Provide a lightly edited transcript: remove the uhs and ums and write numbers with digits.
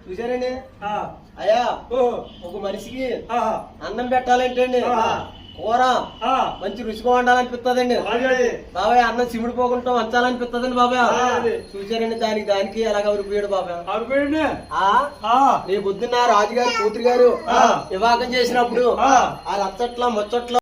చూసారండి అయ్యా ఒక మనిషికి అన్నం పెట్టాలంటే అండి కూర మంచి రుచిగా వండాలనిపిస్తుందండి బాబాయ్ అన్నం సిమిడిపోకుండా వంచాలనిపిస్తుందండి బాబాయ్ చూసారండి దానికి ఎలాగ ఉరిపోయాడు బాబాయ్ నీ బుద్ధిన్న రాజుగారు కూతురు గారు వివాహం చేసినప్పుడు ఆ రచ్చట్ల ముచ్చట్ల